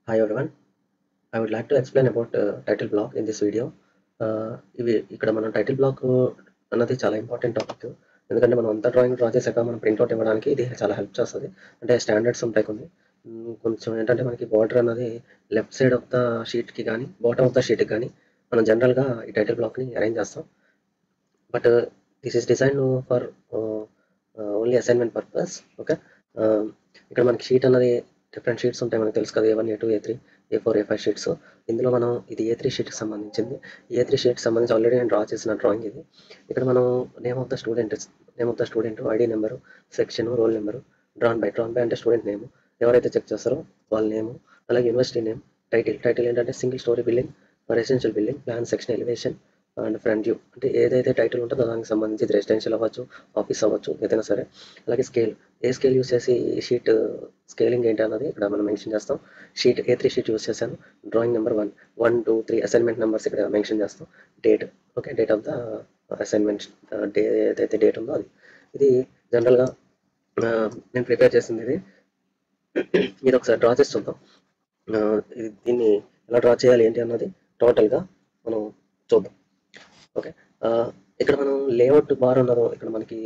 Hi everyone, I would like to explain about title block in this video. ఇవి ఇక్కడ మనం title black అన్నది చాలా ఇంపార్టెంట్ టాపిక్. ఎందుకంటే మనం అంతా డ్రాయింగ్ డ్రా చేశాక మనం ప్రింట్అవుట్ ఇవ్వడానికి ఇది చాలా హెల్ప్ చేస్తుంది. అంటే స్టాండర్డ్స్ ఉంటాయి కొన్ని. కొంచెం ఏంటంటే మనకి బార్డర్ అన్నది లెఫ్ట్ సైడ్ ఆఫ్ ద షీట్కి కానీ బాటమ్ ఆఫ్ ద షీట్కి కానీ మనం జనరల్గా ఈ టైటిల్ బ్లాక్ని అరేంజ్ చేస్తాం. But this is design for only assignment purpose. Okay, ఇక్కడ మనకి షీట్ అన్నది డిఫరెంట్ షీట్స్ ఉంటాయి, మనకు తెలుసు కదా, A1 A2 A3 A4 A5 sheets. ఇందులో మనం ఇది A3 షీట్కి సంబంధించింది. A3 షీట్కి సంబంధించి ఆల్రెడీ నేను డ్రా చేసిన డ్రాయింగ్ ఇది. ఇక్కడ మనం name of the student ID number section roll number drawn by అంటే స్టూడెంట్ నేమ్, ఎవరైతే చెక్ చేస్తారో వాళ్ళ నేము, అలాగే యూనివర్సిటీ నేమ్, టైటిల్ ఏంటంటే single story building, residential building, plan, section, elevation and front view. అంటే ఏదైతే టైటిల్ ఉంటుందో దానికి సంబంధించి రెసిడెన్షియల్ అవ్వచ్చు, ఆఫీస్ అవ్వచ్చు, ఏదైనా సరే. అలాగే స్కేల్, ఏ స్కేల్ యూస్ చేసి ఈ షీట్ స్కేలింగ్ ఏంటి అన్నది ఇక్కడ మనం మెన్షన్ చేస్తాం. షీట్ A3 షీట్ యూస్ చేశాను. డ్రాయింగ్ నెంబర్ 1, 1, 2, 3 అసైన్మెంట్ నెంబర్స్ ఇక్కడ మెన్షన్ చేస్తాం. Date, okay, date of the assignment ఏదైతే డేట్ ఉందో అది. ఇది జనరల్గా నేను ప్రిపేర్ చేసింది ఇది. మీరు ఒకసారి డ్రా చేసి చూద్దాం. దీన్ని ఎలా డ్రా చేయాలి ఏంటి అన్నది టోటల్గా మనం చూద్దాం. ఓకే, ఇక్కడ మనం లేఅవుట్ బార్ ఉన్నదో ఇక్కడ మనకి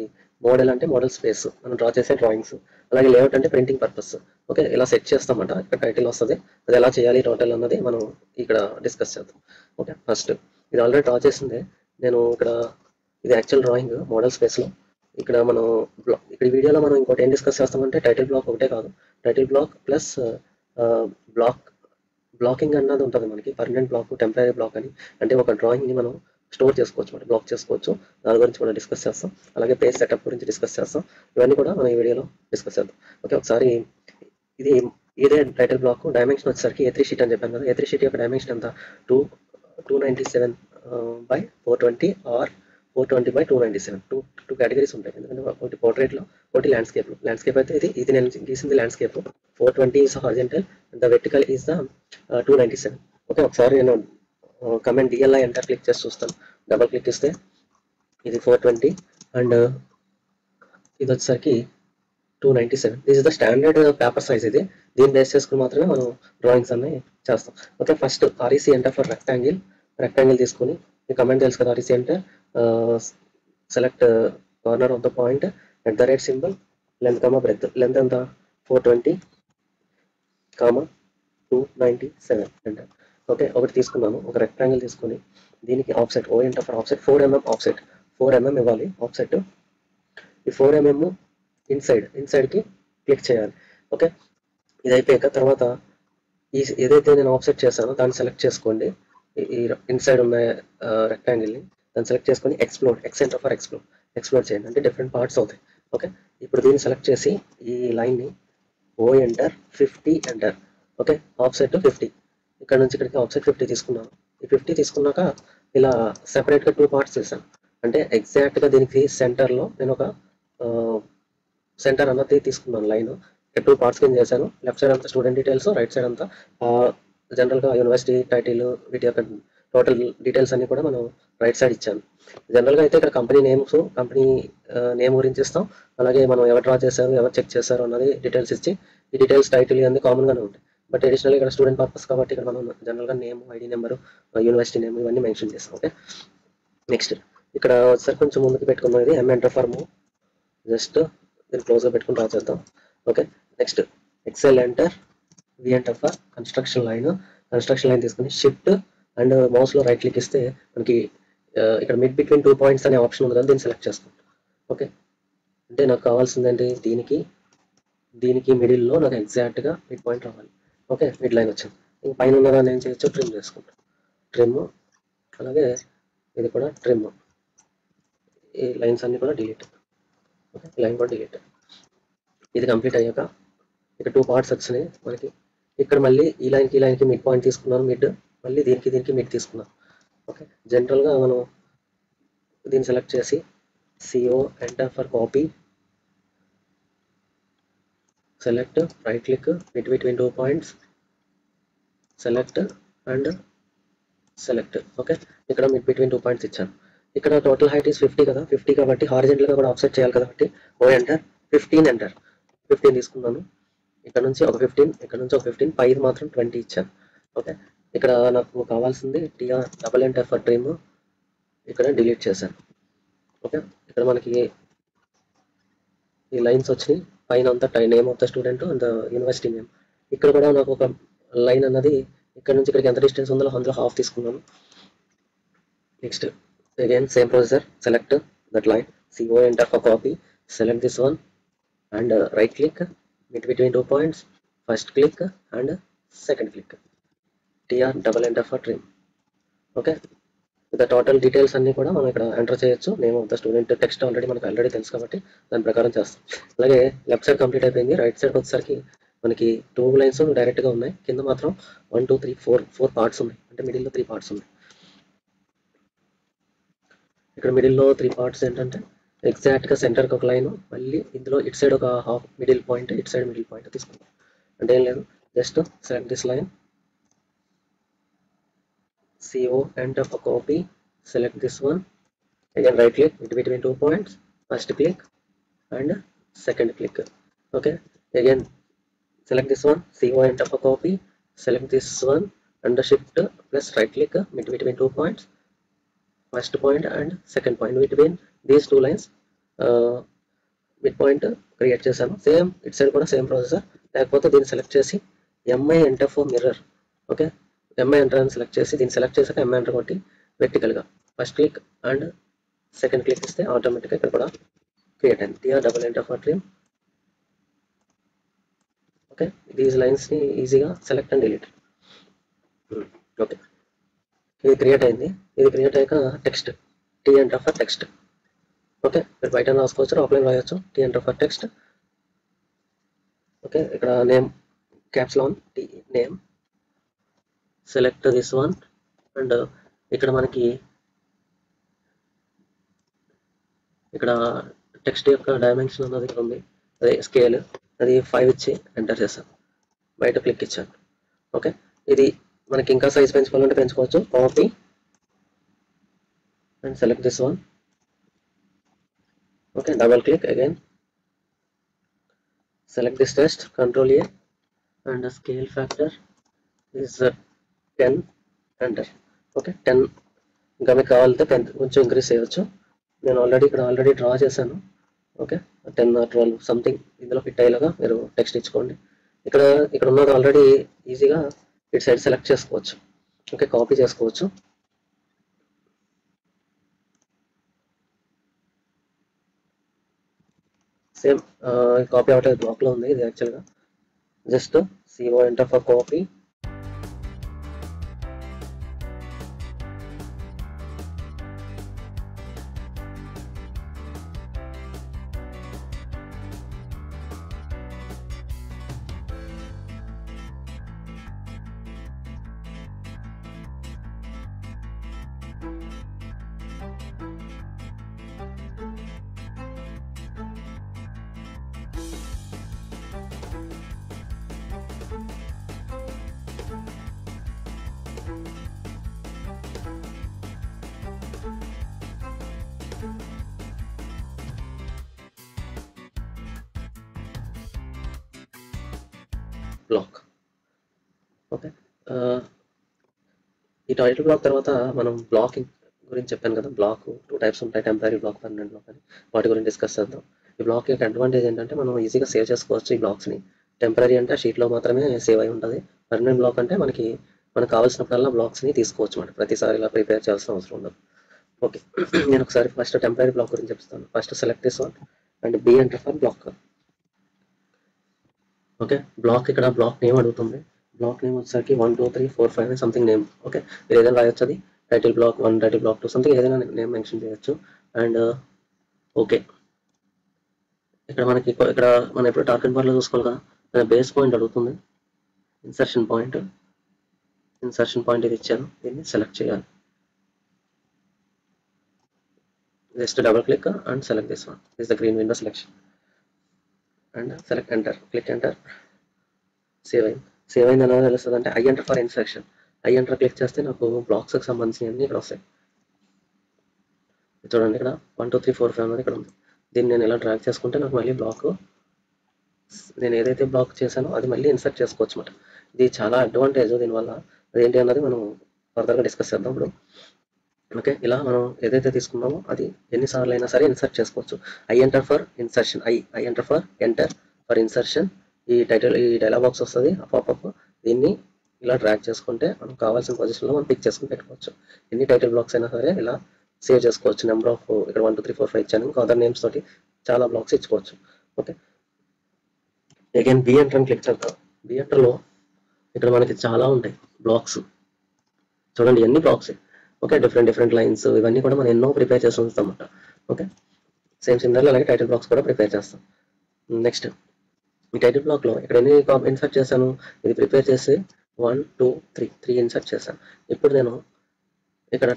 మోడల్ అంటే మోడల్ స్పేస్ మనం డ్రా చేసే డ్రాయింగ్స్, అలాగే లేఅవుట్ అంటే ప్రింటింగ్ పర్పస్. ఓకే, ఇలా సెట్ చేస్తామంట. ఇక్కడ టైటిల్ వస్తుంది, అది ఎలా చేయాలి టోటల్ అన్నది మనం ఇక్కడ డిస్కస్ చేద్దాం. ఓకే, ఫస్ట్ ఇది ఆల్రెడీ డ్రా చేసిందే. నేను ఇక్కడ ఇది యాక్చువల్ డ్రాయింగ్ మోడల్ స్పేస్లో. ఇక్కడ మనం ఇక్కడ వీడియోలో మనం ఇంకోటి ఏం డిస్కస్ చేస్తామంటే టైటిల్ బ్లాక్ ఒకటే కాదు, టైటిల్ బ్లాక్ ప్లస్ బ్లాకింగ్ అన్నది ఉంటుంది మనకి. పర్మనెంట్ బ్లాక్, టెంపరీ బ్లాక్ అని. అంటే ఒక డ్రాయింగ్ని మనం స్టోర్ చేసుకోవచ్చు, మనం బ్లాక్ చేసుకోవచ్చు. దాని గురించి కూడా డిస్కస్ చేస్తాం. అలాగే పేజ్ సెటప్ గురించి డిస్కస్ చేస్తాం. ఇవన్నీ కూడా మనం ఈ వీడియోలో డిస్కస్ చేద్దాం. ఓకే, ఒకసారి ఇది ఇదే టైటిల్ బ్లాక్ డైమెన్షన్ వచ్చేసరికి A3 షీట్ అని చెప్పాను కదా. A3 షీట్ యొక్క డైమెన్షన్ ఎంత, 297 by 420 or 420 by 297. Two categories ఉంటాయి. ఎందుకంటే ఒకటి పోర్ట్రేట్లో, ఒకటి ల్యాండ్స్కేప్ అయితే ఇది నేను గీసింది landscape. 420 is horizontal and the vertical is the 297. Okay, ఒకసారి నేను కమెంట్ DLI ఎంటర్ క్లిక్ చేసి చూస్తాను. డబల్ క్లిక్ ఇస్తే ఇది 420 అండ్ ఇది వచ్చేసరికి 297. This is the standard paper size. ఇది దీన్ని బేస్ చేసుకుని మాత్రమే మనం డ్రాయింగ్స్ అన్ని చేస్తాం. Okay, first REC enter for rectangle తీసుకుని, ఈ కమెంట్ తెలుసు కదా, REC అంటే select corner of the point @ symbol length breadth. Length ఎంత, 420, 297 ఎంటర్. ఓకే, ఒకటి తీసుకున్నాను, ఒక రెక్టాంగిల్ తీసుకొని దీనికి offset O enter for offset 4 mm offset, 4 mm ఇవ్వాలి ఆఫ్సెట్. ఈ 4 mm ఇన్సైడ్కి క్లిక్ చేయాలి. ఓకే, ఇది అయిపోయాక తర్వాత ఏదైతే నేను ఆఫ్సెట్ చేశానో దాన్ని సెలెక్ట్ చేసుకోండి. ఈ ఇన్సైడ్ ఉన్న రెక్టాంగిల్ని దాన్ని సెలెక్ట్ చేసుకొని X ఎంటర్ ఫర్ ఎక్స్ప్లోర్ చేయండి, అంటే డిఫరెంట్ పార్ట్స్ అవుతాయి. ఓకే, ఇప్పుడు దీన్ని సెలెక్ట్ చేసి ఈ లైన్ని O enter 50 enter. Okay, offset 50, ఇక్కడ నుంచి ఇక్కడికి ఆఫ్సెట్ 50 తీసుకున్నాను. ఈ 50 తీసుకున్నాక ఇలా సెపరేట్గా 2 పార్ట్స్ చేశాను. అంటే ఎగ్జాక్ట్గా దీనికి సెంటర్లో నేను ఒక సెంటర్ అన్నది తీసుకున్నాను లైన్. 2 పార్ట్స్ కింద చేశాను. లెఫ్ట్ సైడ్ అంతా స్టూడెంట్ డీటెయిల్స్, రైట్ సైడ్ అంతా జనరల్గా యూనివర్సిటీ టైటిల్, వీటి యొక్క టోటల్ డీటెయిల్స్ అన్ని కూడా మనం రైట్ సైడ్ ఇచ్చాను. జనరల్గా అయితే ఇక్కడ కంపెనీ నేమ్ గురించి ఇస్తాం. అలాగే మనం ఎవరు డ్రా చేశారు, ఎవరు చెక్ చేశారు అన్నది డీటెయిల్స్ ఇచ్చి, ఈ డీటెయిల్స్ టైటిల్ అన్ని కామన్గానే ఉంటాయి. బట్ అడిషనల్ ఇక్కడ స్టూడెంట్ పర్పస్ కాబట్టి ఇక్కడ మనం జనరల్గా name, ID number, university name ఇవన్నీ మెన్షన్ చేస్తాం. ఓకే, నెక్స్ట్ ఇక్కడ ఒకసారి కొంచెం ముందుకు పెట్టుకున్నాం. ఇది M enter for move, just దీన్ని క్లోజ్గా పెట్టుకుని డ్రా చేద్దాం. Okay, next XL enter, V enter for construction line తీసుకుని షిఫ్ట్ అండ్ మౌస్లో రైట్ క్లిక్ ఇస్తే మనకి ఇక్కడ మిడ్ బిట్వీన్ 2 పాయింట్స్ అనే ఆప్షన్ ఉంది కదా, దీన్ని సెలెక్ట్ చేసుకుంటాం. ఓకే, అంటే నాకు కావాల్సిందంటే దీనికి మిడిల్లో నాకు ఎగ్జాక్ట్గా మిడ్ పాయింట్ రావాలి. ఓకే, మిడ్ లైన్ వచ్చింది. ఇంక పైన ఉన్నదాన్ని ఏం చేయొచ్చు, ట్రిమ్ చేసుకుంటాం. ట్రిమ్, అలాగే ఇది కూడా ట్రిమ్, ఈ లైన్స్ అన్ని కూడా డిలీట్. ఓకే, లైన్ కూడా డిలీట్. ఇది కంప్లీట్ అయ్యాక ఇక్కడ 2 పార్ట్స్ వచ్చినాయి మనకి. ఇక్కడ మళ్ళీ ఈ లైన్కి మిడ్ పాయింట్ తీసుకున్నాను, మిడ్, మళ్ళీ దీనికి మిడ్ తీసుకున్నాను. ఓకే, జనరల్గా మనం దీన్ని సెలెక్ట్ చేసి CO enter for copy, select, right click, mid between 2 points, select and select. Okay, ఇక్కడ మిడ్ బిట్వీన్ 2 పాయింట్స్ ఇచ్చాను. ఇక్కడ టోటల్ హైట్ ఈస్ 50 కదా, 50 కాబట్టి హారిజెంటల్గా కూడా ఆఫ్సెట్ చేయాలి కాబట్టి O ఎంటర్ 15 ఎంటర్ 15 తీసుకున్నాను. ఇక్కడ నుంచి ఒక 15, ఇక్కడ నుంచి ఒక 15, పైది మాత్రం 20 ఇచ్చాను. ఓకే, ఇక్కడ నాకు కావాల్సింది TR double enter for trim, ఇక్కడ డిలీట్ చేశాను. ఓకే, ఇక్కడ మనకి ఈ లైన్స్ వచ్చినాయి, పైన అంతా name of the student and university name. ఇక్కడ కూడా నాకు ఒక లైన్ అన్నది ఇక్కడ నుంచి ఇక్కడికి ఎంత డిస్టెన్స్ ఉందో అందులో హాఫ్ తీసుకున్నాను. Next again same procedure, select that line, CO enter for copy, select this one and right click between 2 points, first click and second click, TR double enter for trim. Okay, the total details అన్ని కూడా మనం ఇక్కడ enter చేయొచ్చు. Name of the student text మనకు already తెలుసు కాబట్టి దాని ప్రకారం చేస్తాం. అలాగే లెఫ్ట్ సైడ్ కంప్లీట్ అయిపోయింది. రైట్ సైడ్ వచ్చేసరికి మనకి 2 లైన్స్ డైరెక్ట్గా ఉన్నాయి, కింద మాత్రం 1 2 3 4 పార్ట్స్ ఉన్నాయి, అంటే మిడిల్లో 3 పార్ట్స్ ఉన్నాయి. ఇక్కడ మిడిల్లో 3 పార్ట్స్ ఏంటంటే ఎగ్జాక్ట్గా సెంటర్కి ఒక లైన్, మళ్ళీ ఇందులో ఇటు సైడ్ ఒక హాఫ్ మిడిల్ పాయింట్, ఇటు సైడ్ మిడిల్ పాయింట్ తీసుకుంటాం. అంటే ఏం లేదు, just select this line, CO enter for copy, select this one, again right click between 2 points, first click and second click. Okay, again select this one, CO enter for copy, select this one and shift plus right click between 2 points, first point and second point, between these 2 lines mid point create చేశాను. Same it side కూడా same processor, లేకపోతే దీన్ని select చేసి MI enter for mirror. Okay, MI enter అని select చేసి దీన్ని select చేశాక MI enter కొట్టి వెర్టికల్గా first click and second click ఇస్తే ఆటోమేటిక్గా ఇక్కడ కూడా క్రియేట్ అయింది. TR double enter for trim. Okay, these లైన్స్ని ఈజీగా సెలెక్ట్ అండ్ డిలీట్. ఓకే, ఇది క్రియేట్ అయింది. ఇది క్రియేట్ అయ్యాక text, T enter for text. Okay, మీరు బయట రాసుకోవచ్చు, ఆఫ్లైన్ రాయొచ్చు. T enter for text. Okay, ఇక్కడ నేమ్ క్యాప్స్ లాన్ T name, select this one and ఇక్కడ మనకి ఇక్కడ టెక్స్ట్ యొక్క డైమెన్షన్ అన్నది ఇక్కడ ఉంది, అదే స్కేల్, అది 5 ఇచ్చి ఎంటర్ చేశాను, బయట క్లిక్ ఇచ్చాను. ఓకే, ఇది మనకి ఇంకా సైజ్ పెంచుకోవాలంటే పెంచుకోవచ్చు. Copy and select this one. Okay, double click again, select this text, Control A and the scale factor is 10, enter. Okay, 10 ఇంకా మీకు కావాలంటే 10 కొంచెం ఇంక్రీజ్ చేయవచ్చు. నేను ఆల్రెడీ డ్రా చేశాను. ఓకే, 10 or 12 సంథింగ్ ఇందులో ఫిట్ అయ్యేలాగా మీరు టెక్స్ట్ ఇచ్చుకోండి. ఇక్కడ ఉన్నది ఆల్రెడీ ఈజీగా ఇటు సైడ్ సెలెక్ట్ చేసుకోవచ్చు. ఓకే, కాపీ చేసుకోవచ్చు. సేమ్ కాపీ అవటం బ్లాక్లో ఉంది ఇది యాక్చువల్గా. Just CO enter for copy, block. Okay, ఈ టైటిల్ బ్లాక్ తర్వాత మనం బ్లాకింగ్ గురించి చెప్పాను కదా. బ్లాక్ 2 టైప్స్ ఉంటాయి, టెంపరీ బ్లాక్, పర్మనెంట్ బ్లాక్ అని. వాటి గురించి డిస్కస్ చేద్దాం. ఈ బ్లాక్ యొక్క అడ్వాంటేజ్ ఏంటంటే మనం ఈజీగా సేవ్ చేసుకోవచ్చు ఈ బ్లాక్స్ని. టెంపరీ అంటే షీట్లో మాత్రమే సేవ్ అయి ఉంటుంది. పర్మనెంట్ బ్లాక్ అంటే మనకు కావాల్సినప్పుడల్లా బ్లాక్స్ని తీసుకోవచ్చు అన్నమాట, ప్రతిసారి ఇలా ప్రిపేర్ చేయాల్సిన అవసరం ఉండదు. ఓకే, నేను ఒకసారి ఫస్ట్ టెంపరీ బ్లాక్ గురించి చెప్తాను. First select this one and B enter for block. Okay, block ఇక్కడ బ్లాక్ నేమ్ అడుగుతుంది. బ్లాక్ నేమ్ వచ్చేసరికి 1 2 3 4 5 సంథింగ్ నేమ్. ఓకే, మీరు ఏదైనా రాయొచ్చు, అది title block 1, title block 2 something ఏదైనా నేమ్ మెన్షన్ చేయొచ్చు. అండ్ ఓకే, ఇక్కడ మనం ఎప్పుడు టార్గెట్ బార్లో చూసుకోవాలి కదా, బేస్ పాయింట్ అడుగుతుంది. ఇన్సర్షన్ పాయింట్ ఇది ఇచ్చాను, దీన్ని సెలెక్ట్ చేయాలి. Just double click and select this one, this the green window selection and select enter, click enter. Save అయింది అనేది తెలుస్తుంది. అంటే I enter for insertion, I enter click చేస్తే నాకు బ్లాక్స్కి సంబంధించినవి ఇక్కడ వస్తాయి. చూడండి, ఇక్కడ 1 2 3 4 5 అనేది ఇక్కడ ఉంది. దీన్ని నేను ఇలా డ్రాగ్ చేసుకుంటే నాకు మళ్ళీ బ్లాక్ నేను ఏదైతే బ్లాక్ చేశానో అది మళ్ళీ ఇన్సర్ట్ చేసుకోవచ్చు అనమాట. ఇది చాలా అడ్వాంటేజ్ దీనివల్ల. అదేంటి అన్నది మనం ఫర్దర్గా డిస్కస్ చేద్దాం ఇప్పుడు. ఓకే, ఇలా మనం ఏదైతే తీసుకున్నామో అది ఎన్నిసార్లు అయినా సరే ఇన్సర్ట్ చేసుకోవచ్చు. I enter for insertion, I enter for insertion. ఈ డైలాగ్ బాక్స్ వస్తుంది పాపప్. దీన్ని ఇలా డ్రాగ్ చేసుకుంటే మనం కావాల్సిన పొజిషన్లో మనం పిక్ చేసుకుని పెట్టుకోవచ్చు. ఎన్ని టైటిల్ బ్లాక్స్ అయినా సరే ఇలా సేవ్ చేసుకోవచ్చు. నెంబర్ ఆఫ్ ఇక్కడ 1 2 3 4 5 ఇచ్చాను, ఇంకా అదర్ నేమ్స్ తోటి చాలా బ్లాక్స్ ఇచ్చుకోవచ్చు. ఓకే, అగైన్ బి ఎంటర్ అని క్లిక్ చేద్దాం. బి ఎంటర్లో ఇక్కడ మనకి చాలా ఉంటాయి బ్లాక్స్, చూడండి ఎన్ని బ్లాక్స్. ఓకే, డిఫరెంట్ లైన్స్ ఇవన్నీ కూడా మనం ఎన్నో ప్రిపేర్ చేసి ఉంచుతాం అన్నమాట. ఓకే, సిమిలర్లీ అలాగే టైటిల్ బ్లాక్స్ కూడా ప్రిపేర్ చేస్తాం. నెక్స్ట్ ఈ టైటిల్ బ్లాక్లో ఇక్కడ ఎన్ని ఇన్సర్ట్ చేశాను, ఇది ప్రిపేర్ చేసి 1 2 3 ఇన్సర్ట్ చేశాను. ఇప్పుడు నేను ఇక్కడ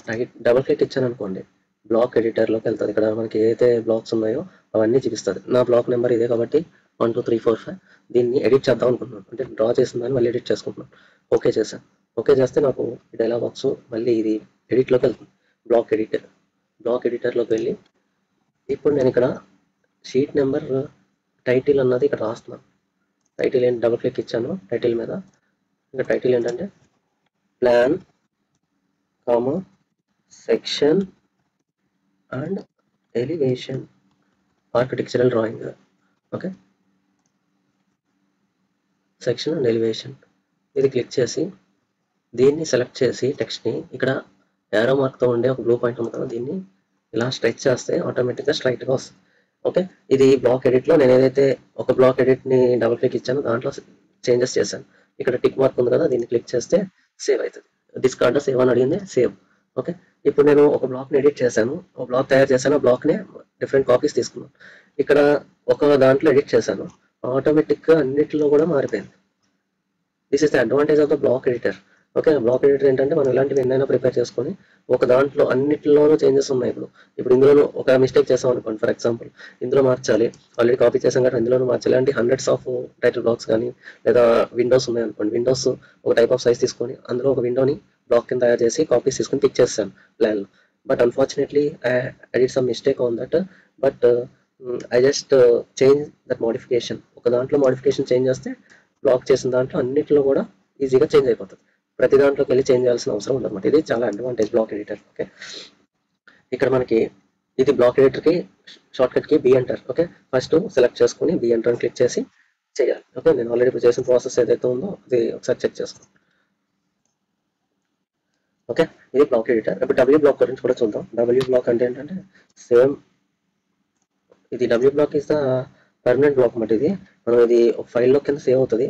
డబుల్ క్లిక్ ఇచ్చాను అనుకోండి, బ్లాక్ ఎడిటర్లోకి వెళ్తుంది. ఇక్కడ మనకి ఏదైతే బ్లాక్స్ ఉన్నాయో అవన్నీ చూపిస్తుంది. నా బ్లాక్ నెంబర్ ఇదే కాబట్టి 1 2 3 4 5. దీన్ని ఎడిట్ చేద్దాం అనుకుంటున్నాను, అంటే డ్రా చేసిన దాన్ని మళ్ళీ ఎడిట్ చేసుకుంటున్నాను. ఓకే చేశాను. ఓకే చేస్తే నాకు డైలాగ్ బాక్స్ మళ్ళీ ఇది ఎడిట్లోకి వెళ్తుంది. బ్లాక్ ఎడిటర్లోకి వెళ్ళి ఇప్పుడు నేను ఇక్కడ షీట్ నెంబర్ టైటిల్ అన్నది ఇక్కడ రాస్తున్నాను. టైటిల్ ఏంటి, డబుల్ క్లిక్ ఇచ్చాను టైటిల్ మీద. ఇంకా టైటిల్ ఏంటంటే plan comma section and elevation architectural drawing. Okay, section and elevation ఇది క్లిక్ చేసి దీన్ని సెలెక్ట్ చేసి టెక్స్ట్ని ఇక్కడ యారో మార్క్తో ఉండే ఒక బ్లూ పాయింట్ ఉంది కదా, దీన్ని ఇలా స్ట్రెచ్ చేస్తే ఆటోమేటిక్గా స్ట్రైట్గా వస్తుంది. ఓకే, ఇది బ్లాక్ ఎడిట్లో నేను ఏదైతే ఒక బ్లాక్ ఎడిట్ని డబుల్ క్లిక్ ఇచ్చానో దాంట్లో చేంజెస్ చేశాను. ఇక్కడ టిక్ మార్క్ ఉంది కదా, దీన్ని క్లిక్ చేస్తే సేవ్ అవుతుంది. డిస్కార్డ్ సేవ్ అని అడిగింది, సేవ్. ఓకే, ఇప్పుడు నేను ఒక బ్లాక్ని ఎడిట్ చేశాను, ఒక బ్లాక్ తయారు చేశాను, ఆ బ్లాక్ని డిఫరెంట్ కాపీస్ తీసుకున్నాను. ఇక్కడ ఒక దాంట్లో ఎడిట్ చేశాను, ఆటోమేటిక్గా అన్నిటిలో కూడా మారిపోయింది. This is the advantage of the block editor. Okay, block editor ఏంటంటే మనం ఇలాంటివి ఎన్నైనా ప్రిపేర్ చేసుకొని ఒక దాంట్లో అన్నిటిలోనూ చేంజెస్ ఉన్నాయి. ఇప్పుడు ఇందులో ఒక మిస్టేక్ చేసాం అనుకోండి, ఫర్ ఎగ్జాంపుల్ ఇందులో మార్చాలి, ఆల్రెడీ కాపీ చేసాం కాబట్టి ఇందులోనూ మార్చాలి. అంటే హండ్రెడ్స్ ఆఫ్ టైటిల్ బ్లాక్స్ కానీ లేదా విండోస్ ఉన్నాయి అనుకోండి, విండోస్ ఒక టైప్ ఆఫ్ సైజ్ తీసుకొని అందులో ఒక విండోని బ్లాక్ కింద తయారు చేసి కాపీస్ తీసుకొని పిక్ చేస్తాను ప్లాన్లో. But unfortunately I did some mistake on that. But I just change that modification. ఒక దాంట్లో మోడిఫికేషన్ చేంజ్ చేస్తే బ్లాక్ చేసిన దాంట్లో అన్నిటిలో కూడా ఈజీగా చేంజ్ అయిపోతుంది. ప్రతి దాంట్లోకి వెళ్ళి చేంజ్ చేయాల్సిన అవసరం ఉండదన్నమాట. ఇది చాలా అడ్వాంటేజ్ బ్లాక్ ఎడిటర్. ఓకే, ఇక్కడ మనకి ఇది బ్లాక్ ఎడిటర్కి షార్ట్ కట్కి B enter. Okay, first select చేసుకుని బి ఎంటర్ అని క్లిక్ చేసి చేయాలి. ఓకే, నేను ఆల్రెడీ ఇప్పుడు చేసిన ప్రాసెస్ ఏదైతే ఉందో అది ఒకసారి చెక్ చేసుకోండి. ఓకే, ఇది బ్లాక్ ఎడిటర్. ఇప్పుడు డబ్ల్యూ బ్లాక్ గురించి కూడా చూద్దాం. డబ్ల్యూ బ్లాక్ అంటే ఏంటంటే సేమ్ ఇది W block is the permanent block అన్నమాట. ఇది మనం ఇది ఒక ఫైల్లో కింద సేవ్ అవుతుంది.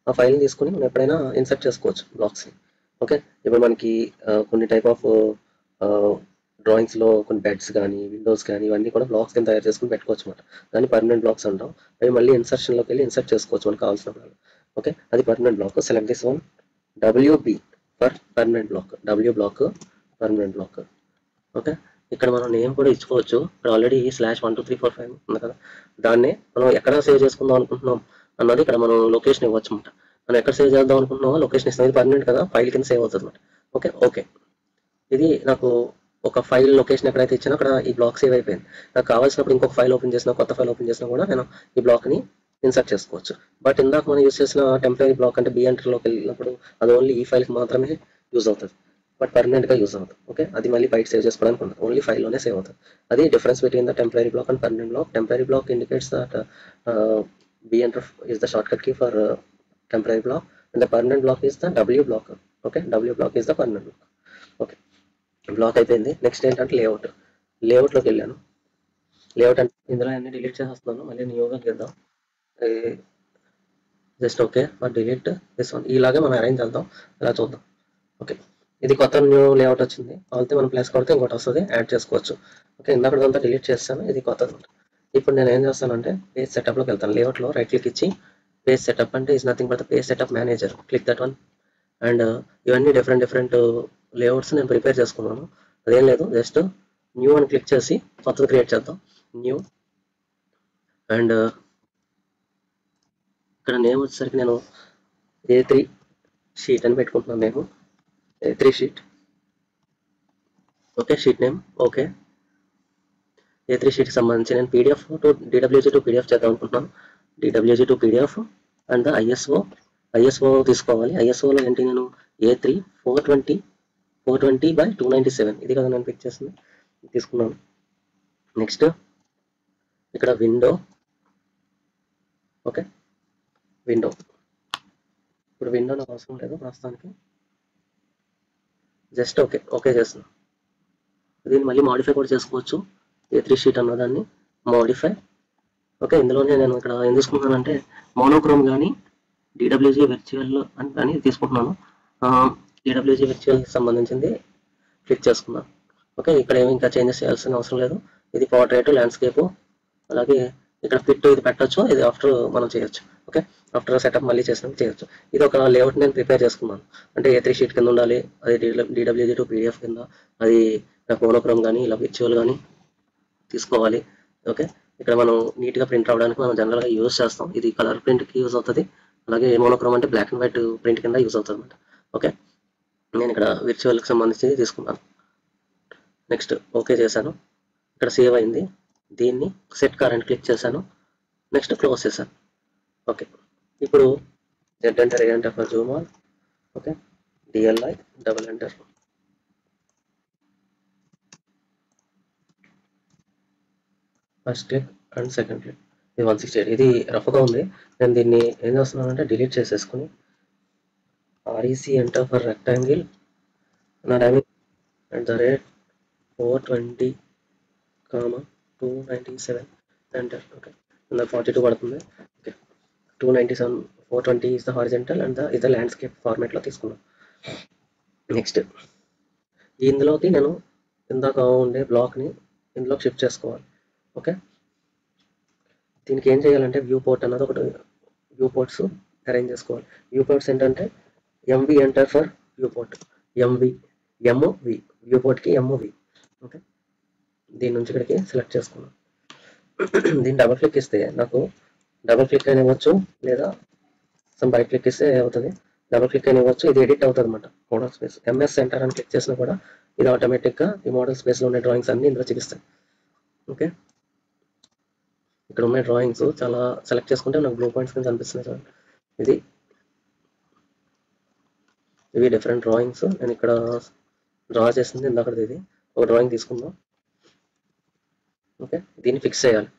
ఆ ఫైల్ని తీసుకుని మనం ఎప్పుడైనా ఇన్సర్ట్ చేసుకోవచ్చు బ్లాక్స్ని. ఓకే, ఇప్పుడు మనకి కొన్ని టైప్ ఆఫ్ డ్రాయింగ్స్లో కొన్ని బెడ్స్ కానీ విండోస్ కానీ ఇవన్నీ కూడా బ్లాక్స్ కింద తయారు చేసుకుని పెట్టుకోవచ్చు అనమాట. దాన్ని పర్మనెంట్ బ్లాక్స్ అంటాం. అవి మళ్ళీ ఇన్సర్షన్లోకి వెళ్ళి ఇన్సర్ట్ చేసుకోవచ్చు మనకు కావాల్సిన వాళ్ళు. ఓకే, అది permanent block. Select this one, WB for permanent block, W block permanent block. Okay, ఇక్కడ మనం నేమ్ కూడా ఇచ్చుకోవచ్చు. ఇక్కడ ఆల్రెడీ /1 2 3 4 5 ఉంది కదా, దాన్నే మనం ఎక్కడ సేవ్ చేసుకుందాం అనుకుంటున్నాం అన్నది ఇక్కడ మనం లొకేషన్ ఇవ్వచ్చు అనమాట. మనం ఎక్కడ సేవ్ చేద్దాం అనుకుంటున్నామో లొకేషన్ ఇస్తుంది. పర్మనెంట్ కదా, ఫైల్ కింద సేవ్ అవుతుంది అనమాట. ఓకే ఓకే, ఇది నాకు ఒక ఫైల్ లొకేషన్ ఎక్కడైతే ఇచ్చినా అక్కడ ఈ బ్లాక్ సేవ్ అయిపోయింది. నాకు కావాల్సినప్పుడు ఇంకొక ఫైల్ ఓపెన్ చేసినా కొత్త ఫైల్ ఓపెన్ చేసినా కూడా నేను ఈ బ్లాక్ని ఇన్సర్ట్ చేసుకోవచ్చు. బట్ ఇందాక మనం యూస్ చేసిన టెంపరీ బ్లాక్ అంటే బి ఎంటర్లోకి వెళ్ళినప్పుడు అది ఓన్లీ ఈ ఫైల్కి మాత్రమే యూజ్ అవుతుంది, బట్ పర్మనెంట్గా యూజ్ అవుతుంది. ఓకే, అది మళ్ళీ బయట సేవ్ చేసుకోవడానికి ఉంటుంది, ఓన్లీ ఫైల్లోనే సేవ్ అవుతుంది. అది difference between the temporary block and permanent block. Temporary block indicates that B enter is the shortcut key for temporary block, and the permanent block is the W block. Okay, W block is the permanent block. Okay, block అయిపోయింది. Next ఏంటంటే లేఅవుట్లోకి వెళ్ళాను. Layout అంటే ఇందులో అన్ని delete చేసేస్తున్నాను, మళ్ళీ న్యూగా చేద్దాం. Just okay for delete this one. ఇలాగే మనం అరేంజ్ చేద్దాం, ఇలా చూద్దాం. ఓకే, ఇది కొత్త న్యూ లేఅవుట్ వచ్చింది. అయితే మనం ప్లస్ కొడితే ఇంకోటి వస్తుంది, యాడ్ చేసుకోవచ్చు. ఓకే, ఇందాకదంతా డిలీట్ చేస్తాను, ఇది కొత్తది. ఇప్పుడు నేను ఏం చేస్తానంటే పేజ్ సెటప్లోకి వెళ్తాను. లేఅవుట్లో రైట్ క్లిక్ ఇచ్చి పేజ్ సెటప్ అంటే is nothing but the page setup manager. Click that one. And ఇవన్నీ డిఫరెంట్ లేఅవుట్స్ నేను ప్రిపేర్ చేసుకున్నాను. అదేం లేదు, జస్ట్ న్యూ అని క్లిక్ చేసి కొత్తది క్రియేట్ చేద్దాం. న్యూ. అండ్ ఇక్కడ నేమ్ వచ్చేసరికి నేను A3 షీట్ అని పెట్టుకుంటున్నాను. నేను A3 sheet. Okay, sheet name. Okay, A3 షీట్కి సంబంధించి నేను PDF to DWG to PDF చేద్దాం అనుకుంటున్నాను. DWG to PDF and the ISO తీసుకోవాలి. ISOలో ఏంటి, నేను A3 420/297 ఇది కదా నేను పిక్ చేసింది, తీసుకున్నాను. నెక్స్ట్ ఇక్కడ విండో, ఓకే విండో, ఇప్పుడు విండో నాకు అవసరం లేదు ప్రస్తుతానికి, జస్ట్ ఓకే చేస్తున్నాను. దీన్ని మళ్ళీ మాడిఫై కూడా చేసుకోవచ్చు, A3 షీట్ అన్నదాన్ని మాడిఫై. ఓకే, ఇందులోనే నేను ఇక్కడ ఏం తీసుకుంటున్నానంటే మోనోక్రోమ్ కానీ DWG వర్చువల్ అని తీసుకుంటున్నాను. DWG వర్చువల్ సంబంధించింది క్లిక్ చేసుకున్నాను. ఓకే, ఇక్కడ ఏమి ఇంకా చేంజెస్ చేయాల్సిన అవసరం లేదు. ఇది పోర్ట్రేట్, ల్యాండ్స్కేప్, అలాగే ఇక్కడ ఫిట్ ఇది పెట్టచ్చు, ఇది ఆఫ్టర్ మనం చేయొచ్చు. ఓకే, ఆఫ్టర్ సెటప్ మళ్ళీ చేసినప్పుడు చేయొచ్చు. ఇది ఒక లేఅవుట్ నేను ప్రిపేర్ చేసుకున్నాను, అంటే A3 షీట్ కింద ఉండాలి, అది DWG to PDF కింద, అది నాకు మోనోక్రోమ్ కానీ ఇలా వర్చువల్ కానీ తీసుకోవాలి. ఓకే, ఇక్కడ మనం నీట్గా ప్రింట్ అవ్వడానికి మనం జనరల్గా యూజ్ చేస్తాం. ఇది కలర్ ప్రింట్కి యూజ్ అవుతుంది, అలాగే మోనోక్రోమ్ అంటే బ్లాక్ అండ్ వైట్ ప్రింట్ కింద యూజ్ అవుతుంది అనమాట. ఓకే, నేను ఇక్కడ విర్చువల్కి సంబంధించి తీసుకున్నాను. నెక్స్ట్ ఓకే చేశాను, ఇక్కడ సేవ్ అయింది. దీన్ని సెట్ కరెంట్ క్లిక్ చేశాను, నెక్స్ట్ క్లోజ్ చేశాను. ఓకే, ఇప్పుడు Z enter, A enter for Zoom all, okay DLI double enter, first click and second click. ఇది 168, ఇది రఫ్గా ఉంది. నేను దీన్ని ఏం చేస్తున్నానంటే డిలీట్ చేసేసుకుని REC ఎంటర్ ఫర్ రెక్టాంగిల్ నా డైమింగ్ @420,297 ఎంటర్. ఓకే, 42 పడుతుంది. Okay, 297 420 is the horizontal and ఇది ద ల్యాండ్స్కేప్ ఫార్మాట్లో తీసుకున్నాను. నెక్స్ట్ ఇందులోకి నేను ఇందాక ఉండే బ్లాక్ని ఇందులోకి షిఫ్ట్ చేసుకోవాలి. ఓకే, దీనికి ఏం చేయాలంటే వ్యూ పోర్ట్ అన్నది ఒకటి, వ్యూ పోర్ట్స్ అరేంజ్ చేసుకోవాలి. వ్యూ పోర్ట్స్ ఏంటంటే MV enter for viewport, MV వ్యూ పోర్ట్కి MV. ఓకే, దీని నుంచి ఇక్కడికి సెలెక్ట్ చేసుకున్నాను. దీన్ని డబుల్ క్లిక్ ఇస్తే నాకు డబుల్ క్లిక్ అయిన ఇవ్వచ్చు, లేదా సమ్ రైట్ క్లిక్ ఇస్తే అవుతుంది. డబుల్ క్లిక్ అయిన ఇవ్వచ్చు, ఇది ఎడిట్ అవుతుంది అనమాట. మోడల్ స్పేస్ MS ఎంటర్ అని క్లిక్ చేసినా కూడా ఇది ఆటోమేటిక్గా ఈ మోడల్ స్పేస్లో ఉండే డ్రాయింగ్స్ అన్ని ఇందులో చూపిస్తాయి. ఓకే, ఇక్కడ ఉన్న డ్రాయింగ్స్ చాలా సెలెక్ట్ చేసుకుంటే నాకు బ్లూ పాయింట్స్ కింద కనిపిస్తున్నాయి సార్. ఇవి డిఫరెంట్ డ్రాయింగ్స్. నేను ఇక్కడ డ్రా చేసింది ఇందాకది, ఇది ఒక డ్రాయింగ్ తీసుకుందాం. ఓకే, దీన్ని ఫిక్స్ చేయాలి.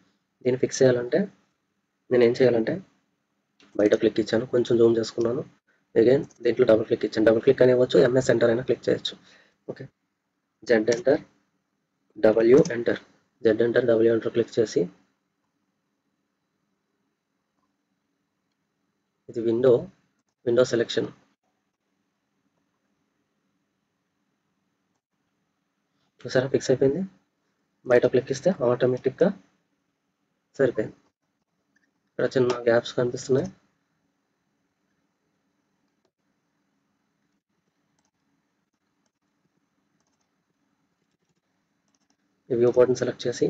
దీన్ని ఫిక్స్ చేయాలంటే నేను ఏం చేయాలంటే బయట క్లిక్ ఇచ్చాను, కొంచెం జూమ్ చేసుకున్నాను, అగైన్ దీంట్లో డబుల్ క్లిక్ ఇచ్చాను. డబుల్ క్లిక్ అని ఇవ్వచ్చు, MS ఎంటర్ అయినా క్లిక్ చేయొచ్చు. Okay, Z enter W enter, Z enter W enter click చేసి ఇది విండో సెలెక్షన్. చూసారా ఫిక్స్ అయిపోయింది. బయట క్లిక్ ఇస్తే ఆటోమేటిక్గా సరిపోయింది. ఇక్కడ చిన్న గ్యాప్స్ కనిపిస్తున్నాయి. ఈ వ్యూ పాయింట్ని సెలెక్ట్ చేసి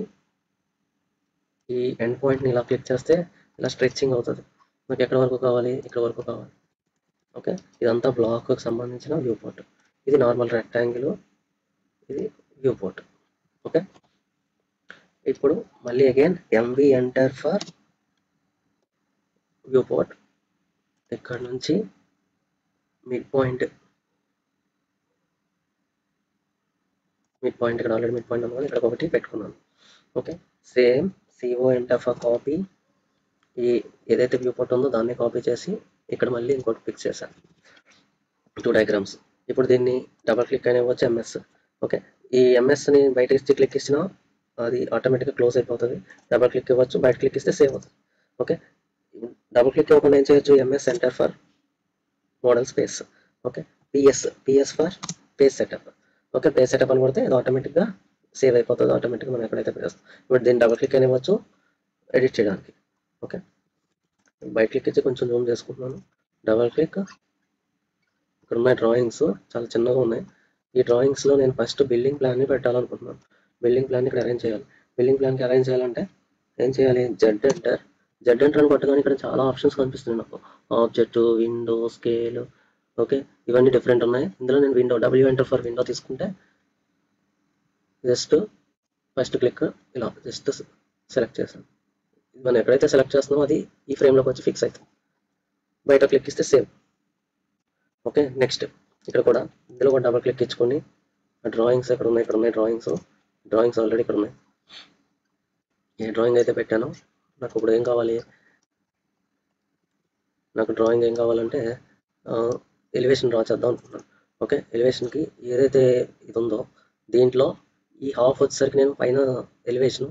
ఈ ఎండ్ పాయింట్ని ఇలా క్లిక్ చేస్తే ఇలా స్ట్రెచ్చింగ్ అవుతుంది. మీకు ఎక్కడ వరకు కావాలి, ఇక్కడ వరకు కావాలి. ఓకే, ఇదంతా బ్లాక్కి సంబంధించిన వ్యూ పాయింట్. ఇది నార్మల్ రెక్టాంగిల్, ఇది వ్యూ పాయింట్. ఓకే, ఇప్పుడు మళ్ళీ again MV enter for view point. ఇక్కడ నుంచి మిడ్ పాయింట్ ఇక్కడ ఆల్రెడీ మిడ్ పాయింట్ అన్నది ఇక్కడ ఒకటి పెట్టుకున్నాను. Okay, same CO enter for copy, ఈ ఏదైతే వ్యూ పాయింట్ ఉందో దాన్ని కాపీ చేసి ఇక్కడ మళ్ళీ ఇంకోటి ఫిక్స్ చేశాను, 2 డయాగ్రామ్స్. ఇప్పుడు దీన్ని డబల్ క్లిక్ అయినా ఇవ్వచ్చు, MS. ఓకే, ఈ MSని బయట ఇచ్చి క్లిక్ ఇచ్చినా అది ఆటోమేటిక్గా క్లోజ్ అయిపోతుంది. డబల్ క్లిక్ ఇవ్వచ్చు, బయట క్లిక్ ఇస్తే సేవ్ అవుతుంది. ఓకే, డబుల్ క్లిక్ ఇవ్వకుండా ఏం చేయొచ్చు, MS enter for model space. Okay, PS for page setup. Okay, page setup అని కొడితే ఇది ఆటోమేటిక్గా సేవ్ అయిపోతుంది, ఆటోమేటిక్గా మనం ఎక్కడైతే చేస్తాం. ఇప్పుడు దీన్ని డబుల్ క్లిక్ అని ఇవ్వచ్చు ఎడిట్ చేయడానికి. ఓకే, బయట క్లిక్ ఇచ్చి కొంచెం జూమ్ చేసుకుంటున్నాను, డబల్ క్లిక్. ఇక్కడ ఉన్న డ్రాయింగ్స్ చాలా చిన్నగా ఉన్నాయి. ఈ డ్రాయింగ్స్లో నేను ఫస్ట్ బిల్డింగ్ ప్లాన్ని పెట్టాలనుకుంటున్నాను. బిల్డింగ్ ప్లాన్ ఇక్కడ అరేంజ్ చేయాలి. బిల్డింగ్ ప్లాన్కి అరేంజ్ చేయాలంటే ఏం చేయాలి, జెడ్ ఎంటర్ అని కొట్టగానే ఇక్కడ చాలా ఆప్షన్స్ కనిపిస్తున్నాయి నాకు. Object, window, scale. ఓకే, ఇవన్నీ డిఫరెంట్ ఉన్నాయి. ఇందులో నేను window W enter for window తీసుకుంటే జస్ట్ ఫస్ట్ క్లిక్ ఇలా జస్ట్ సెలెక్ట్ చేశాను. మనం ఎక్కడైతే సెలెక్ట్ చేస్తున్నామో అది ఈ ఫ్రేమ్లోకి వచ్చి ఫిక్స్ అవుతుంది. బయట క్లిక్ ఇస్తే సేమ్. ఓకే, నెక్స్ట్ ఇక్కడ కూడా ఇందులో కూడా డబుల్ క్లిక్ ఇచ్చుకొని డ్రాయింగ్స్ ఎక్కడ ఉన్నాయి, ఇక్కడ ఉన్నాయి డ్రాయింగ్స్ ఆల్రెడీ ఇక్కడ ఉన్నాయి. ఏ డ్రాయింగ్ అయితే పెట్టానో నాకు ఇప్పుడు ఏం కావాలి, నాకు డ్రాయింగ్ ఏం కావాలంటే ఎలివేషన్ డ్రా చేద్దాం అనుకుంటున్నాను. ఓకే, ఎలివేషన్కి ఏదైతే ఇది ఉందో దీంట్లో ఈ హాఫ్ వచ్చేసరికి నేను పైన ఎలివేషన్,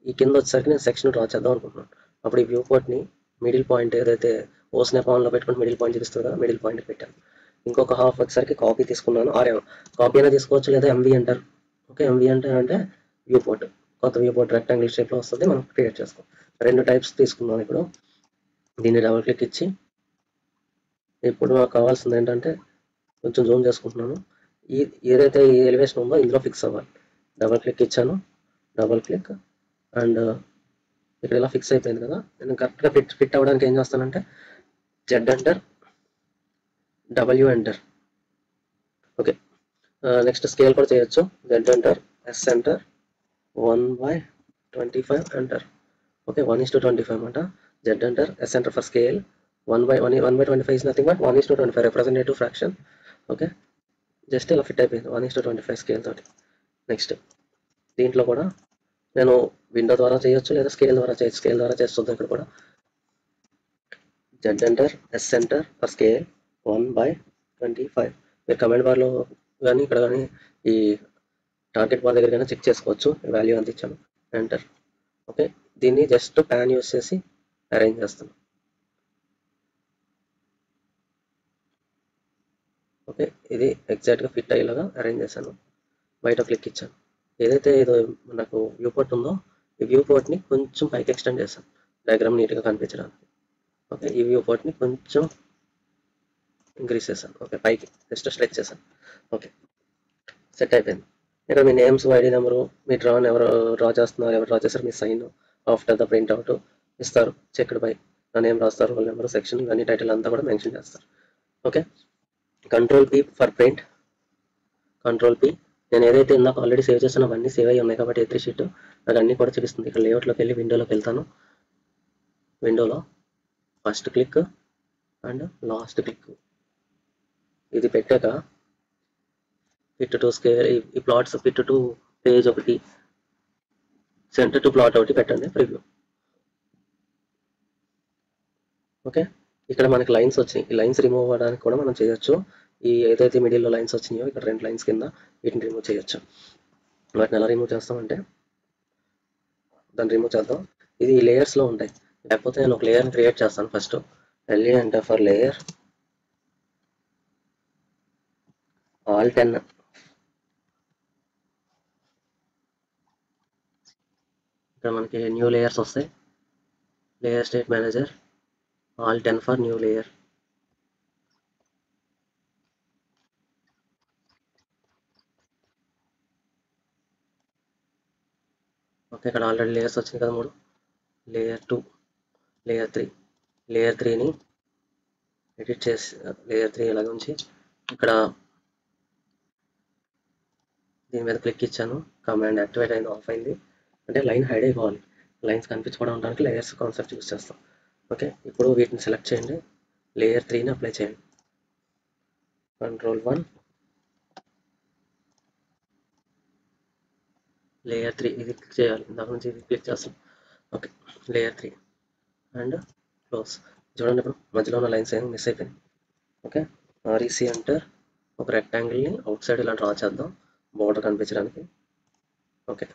ఈ కింద వచ్చేసరికి నేను సెక్షన్ డ్రా చేద్దాం అనుకుంటున్నాను. అప్పుడు ఈ వ్యూ పోర్ట్ని మిడిల్ పాయింట్ ఏదైతే ఓ స్నాప్ ఆన్లో పెట్టుకుని మిడిల్ పాయింట్ చూపిస్తుంది కదా, మిడిల్ పాయింట్ పెట్టాను. ఇంకొక హాఫ్ వచ్చేసరికి కాపీ తీసుకున్నాను, కాపీ అయినా తీసుకోవచ్చు లేదా ఎంవి అంటారు. ఓకే, ఎంవి అంటే వ్యూ పోర్ట్, కొత్త వ్యూ పోర్ట్ రెక్టాంగిల్ షేప్లో వస్తుంది, మనం క్రియేట్ చేసుకోం. 2 టైప్స్ తీసుకున్నాను. ఇప్పుడు దీన్ని డబుల్ క్లిక్ ఇచ్చి ఇప్పుడు నాకు కావాల్సింది ఏంటంటే కొంచెం జూమ్ చేసుకుంటున్నాను. ఏదైతే ఈ ఎలివేషన్ ఉందో ఇందులో ఫిక్స్ అవ్వాలి. డబుల్ క్లిక్ ఇచ్చాను, డబుల్ క్లిక్ అండ్ ఇక్కడ ఇలా ఫిక్స్ అయిపోయింది కదా. నేను కరెక్ట్గా ఫిట్ అవ్వడానికి ఏం చేస్తానంటే Z enter, W enter. Okay, next scale కూడా చేయొచ్చు. Z enter, S enter, 1/25 enter. Okay, 1:25 అన్నమాట. Z enter, S enter for scale. 1/25 is nothing but 1:25 representative fraction. Okay, just ఇలా ఫిట్ అయిపోయింది 1:25 స్కేల్ తోటి. నెక్స్ట్ దీంట్లో కూడా నేను విండో ద్వారా చేయొచ్చు లేదా స్కేల్ ద్వారా చేయొచ్చు. స్కేల్ ద్వారా చేస్తుంది. ఇక్కడ కూడా Z enter, S enter for scale 1/25. మీరు కమెంట్ బార్లో కానీ ఇక్కడ కానీ ఈ టార్గెట్ బార్ దగ్గర కానీ చెక్ చేసుకోవచ్చు వాల్యూ ఎంత ఇచ్చాను. ఎంటర్. ఓకే, దీన్ని జస్ట్ ప్యాన్ యూస్ చేసి అరేంజ్ చేస్తాను. ఓకే, ఇది ఎగ్జాక్ట్గా ఫిట్ అయ్యేలాగా అరేంజ్ చేశాను. బయట క్లిక్ ఇచ్చాను. ఏదైతే ఏదో నాకు వ్యూ పోర్ట్ ఉందో ఈ వ్యూ పోర్ట్ని కొంచెం పైకి ఎక్స్టెండ్ చేశాను డయాగ్రామ్ నీట్గా కనిపించడానికి. ఓకే, ఈ వ్యూ పోర్ట్ని కొంచెం ఇంక్రీజ్ చేశాను. ఓకే, పైకి జస్ట్ స్ట్రెచ్ చేశాను. ఓకే, సెట్ అయిపోయింది. ఇక్కడ మీ నేమ్స్, ఐడి నెంబరు, మీ ఎవరు డ్రా చేస్తున్నారు, ఎవరు డ్రా చేస్తారు, మీ sign after the print out ఇస్తారు. చెక్డ్ బై నా నేమ్ రాస్తారు, రోల్ నెంబర్, సెక్షన్ ఇవన్నీ టైటిల్ అంతా కూడా మెన్షన్ చేస్తారు. Okay, control P for print. Control P. నేను ఏదైతే ఇందాక ఆల్రెడీ సేవ్ చేసానో అవన్నీ సేవ్ అయ్యి ఉన్నాయి కాబట్టి A3 షీట్ నాకు అన్నీ కూడా చూపిస్తుంది. ఇక్కడ లేఅవుట్లోకి వెళ్ళి విండోలోకి వెళ్తాను. విండోలో first click and last click ఇది పెట్టాక ఫిట్ టు స్కేల్, ఈ ప్లాట్స్ ఫిట్ టు పేజ్ ఒకటి, సెంటర్ టు ప్లాట్ ఒకటి పెట్టండి ప్రివ్యూ. ఓకే, ఇక్కడ మనకి లైన్స్ వచ్చినాయి. ఈ లైన్స్ రిమూవ్ అవ్వడానికి కూడా మనం చేయొచ్చు. ఈ ఏదైతే మిడిల్లో లైన్స్ వచ్చినాయో ఇక్కడ 2 లైన్స్ కింద వీటిని రిమూవ్ చేయొచ్చు. వాటిని ఎలా రిమూవ్ చేస్తామంటే దాన్ని రిమూవ్ చేద్దాం. ఇది లేయర్స్లో ఉంటాయి. లేకపోతే నేను ఒక లేయర్ని క్రియేట్ చేస్తాను. ఫస్ట్ LA అంటే ఫర్ లేయర్ ఆల్ 10. ఇక్కడ మనకి న్యూ లేయర్స్ వస్తాయి. Layer state manager all 10 for new layer. Okay, ఇక్కడ ఆల్రెడీ లేయర్స్ వచ్చినాయి కదా 3. Layer 2, layer 3. లేయర్ 3ని ఎడిట్ చేసి లేయర్ 3 ఇలాగ ఉంచి ఇక్కడ దీని మీద క్లిక్ ఇచ్చాను. కమాండ్ యాక్టివేట్ అయింది, ఆఫ్ అయింది. అంటే లైన్ హైడ్ అయిపోవాలి. లైన్స్ కనిపించకుండా ఉండడానికి లేయర్స్ కాన్సెప్ట్ యూస్ చేస్తాం. ఓకే, ఇప్పుడు వీటిని సెలెక్ట్ చేయండి. లేయర్ 3ని అప్లై చేయండి. Ctrl+1. లేయర్ 3 ఇది క్లిక్ చేయాలి. ఇందాక నుంచి ఇది క్లిక్ చేస్తాం. Okay, layer 3 and close. చూడండి ఇప్పుడు మధ్యలో ఉన్న లైన్స్ ఏమి మిస్ అయిపోయింది. ఓకే, REC అంటర్ ఒక రెక్టాంగిల్ని అవుట్ సైడ్ ఇలా డ్రా చేద్దాం బోర్డర్ కనిపించడానికి. ఓకే,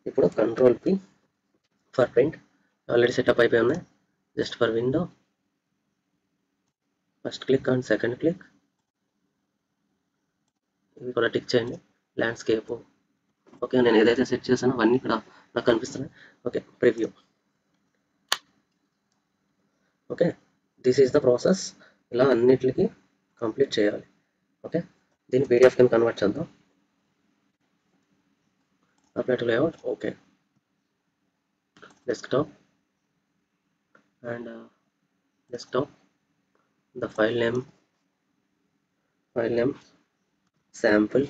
ఇప్పుడు Ctrl+P for print already setup అయిపోయి ఉన్నాయి. Just for window first click and second click ఇది కూడా టిక్ చేయండి. ల్యాండ్స్కేప్. ఓకే, నేను ఏదైతే సెట్ చేశానో అవన్నీ ఇక్కడ నాకు కనిపిస్తున్నాయి. Okay, preview. Okay, this is the process. ఇలా అన్నిటికి కంప్లీట్ చేయాలి. ఓకే, దీన్ని PDF కింద కన్వర్ట్ చేద్దాం. Apply to layout. Okay, desktop and desktop the file name sample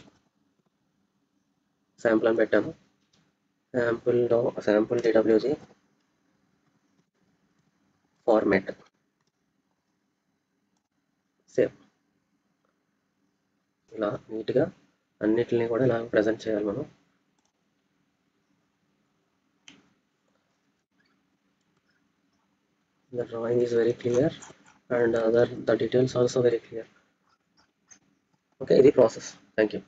అని పెట్టాను. sample dwg format, save. ఇలా నీట్గా అన్నిటిని కూడా ఇలా ప్రజెంట్ చేయాలి మనం. The drawing is very clear and the details also very clear. Okay, ఇది ప్రాసెస్. Thank you.